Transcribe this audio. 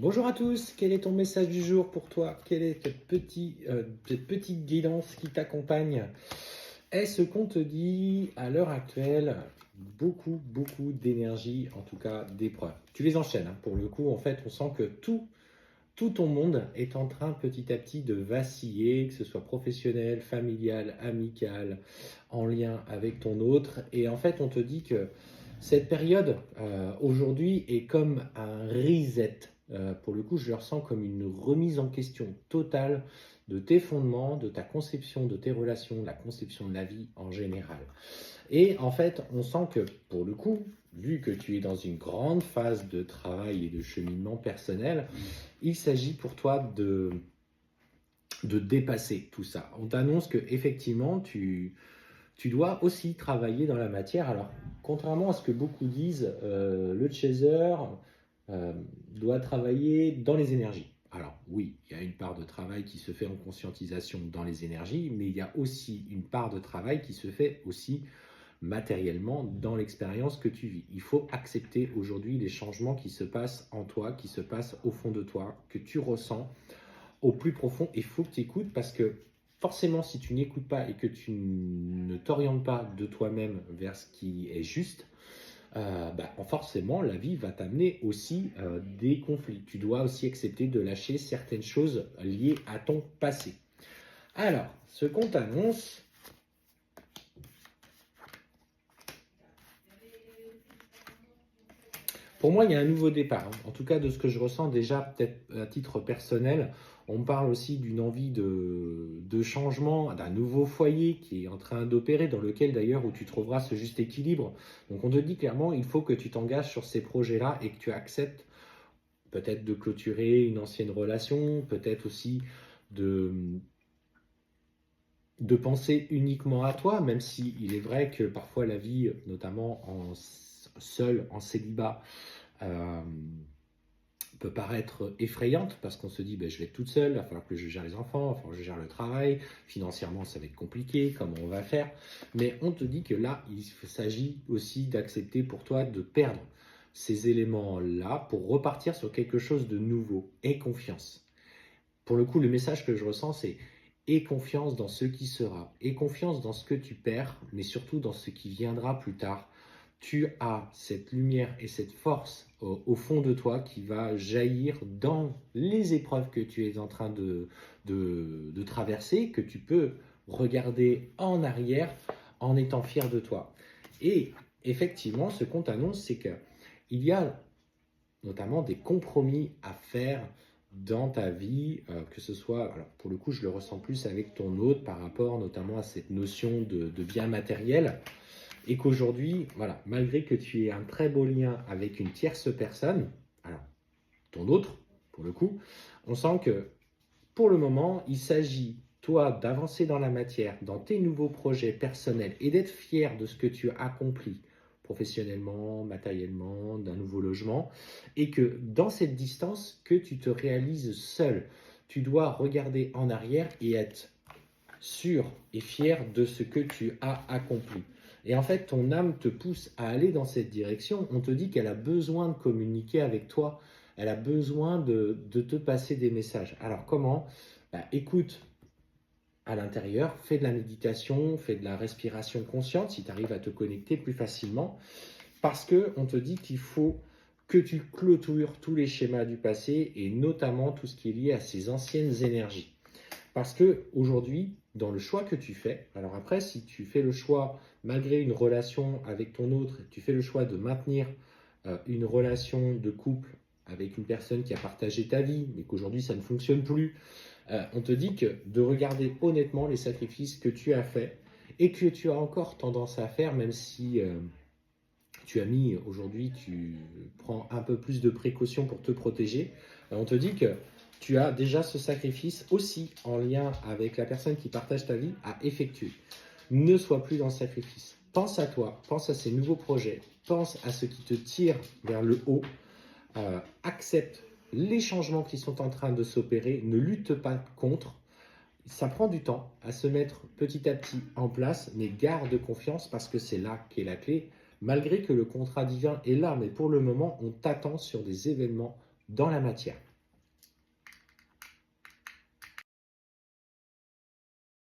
Bonjour à tous, quel est ton message du jour pour toi? Quelle est cette petite guidance qui t'accompagne? Est-ce qu'on te dit à l'heure actuelle beaucoup d'énergie, en tout cas d'épreuves? Tu les enchaînes, hein. Pour le coup, en fait, on sent que tout ton monde est en train petit à petit de vaciller, que ce soit professionnel, familial, amical, en lien avec ton autre. Et en fait, on te dit que cette période aujourd'hui est comme un reset. Pour le coup, je le ressens comme une remise en question totale de tes fondements, de ta conception de tes relations, la conception de la vie en général. Et en fait, on sent que pour le coup, vu que tu es dans une grande phase de travail et de cheminement personnel, il s'agit pour toi de dépasser tout ça. On t'annonce que effectivement, tu dois aussi travailler dans la matière. Alors, contrairement à ce que beaucoup disent, le chaser euh, doit travailler dans les énergies. Alors oui, il y a une part de travail qui se fait en conscientisation dans les énergies, mais il y a aussi une part de travail qui se fait aussi matériellement dans l'expérience que tu vis. Il faut accepter aujourd'hui les changements qui se passent en toi, qui se passent au fond de toi, que tu ressens au plus profond. Il faut que tu écoutes parce que forcément, si tu n'écoutes pas et que tu ne t'orientes pas de toi-même vers ce qui est juste, forcément, la vie va t'amener aussi des conflits. Tu dois aussi accepter de lâcher certaines choses liées à ton passé. Alors, ce qu'on t'annonce, pour moi, il y a un nouveau départ, hein. En tout cas, de ce que je ressens déjà, peut-être à titre personnel, on me parle aussi d'une envie de changement, d'un nouveau foyer qui est en train d'opérer, dans lequel d'ailleurs où tu trouveras ce juste équilibre. Donc on te dit clairement, il faut que tu t'engages sur ces projets-là et que tu acceptes peut-être de clôturer une ancienne relation, peut-être aussi de, de penser uniquement à toi, même si il est vrai que parfois la vie, notamment seul, en célibat, euh, peut paraître effrayante parce qu'on se dit je vais être toute seule, il va falloir que je gère les enfants, il va falloir que je gère le travail, financièrement ça va être compliqué, comment on va faire? Mais on te dit que là, il s'agit aussi d'accepter pour toi de perdre ces éléments-là pour repartir sur quelque chose de nouveau. Aie confiance. Pour le coup, le message que je ressens, c'est aie confiance dans ce qui sera, aie confiance dans ce que tu perds, mais surtout dans ce qui viendra plus tard. Tu as cette lumière et cette force au fond de toi qui va jaillir dans les épreuves que tu es en train de traverser, que tu peux regarder en arrière en étant fier de toi. Et effectivement, ce qu'on t'annonce, c'est qu'il y a notamment des compromis à faire dans ta vie, que ce soit, alors pour le coup je le ressens plus avec ton hôte par rapport notamment à cette notion de bien matériel, et qu'aujourd'hui, voilà, malgré que tu aies un très beau lien avec une tierce personne, alors ton autre, pour le coup, on sent que pour le moment, il s'agit, toi, d'avancer dans la matière, dans tes nouveaux projets personnels et d'être fier de ce que tu as accompli professionnellement, matériellement, d'un nouveau logement, et que dans cette distance, que tu te réalises seul. Tu dois regarder en arrière et être sûr et fier de ce que tu as accompli. Et en fait, ton âme te pousse à aller dans cette direction. On te dit qu'elle a besoin de communiquer avec toi. Elle a besoin de te passer des messages. Alors comment? Écoute à l'intérieur, fais de la méditation, fais de la respiration consciente si tu arrives à te connecter plus facilement. Parce qu'on te dit qu'il faut que tu clôtures tous les schémas du passé et notamment tout ce qui est lié à ces anciennes énergies. Parce que aujourd'hui, dans le choix que tu fais, alors après, si tu fais le choix, malgré une relation avec ton autre, tu fais le choix de maintenir une relation de couple avec une personne qui a partagé ta vie, mais qu'aujourd'hui ça ne fonctionne plus, on te dit que de regarder honnêtement les sacrifices que tu as faits et que tu as encore tendance à faire, même si tu as mis aujourd'hui, tu prends un peu plus de précautions pour te protéger, on te dit que tu as déjà ce sacrifice aussi en lien avec la personne qui partage ta vie à effectuer. Ne sois plus dans le sacrifice. Pense à toi, pense à ces nouveaux projets, pense à ce qui te tire vers le haut, accepte les changements qui sont en train de s'opérer, ne lutte pas contre. Ça prend du temps à se mettre petit à petit en place, mais garde confiance parce que c'est là qu'est la clé. Malgré que le contrat divin est là, mais pour le moment, on t'attend sur des événements dans la matière.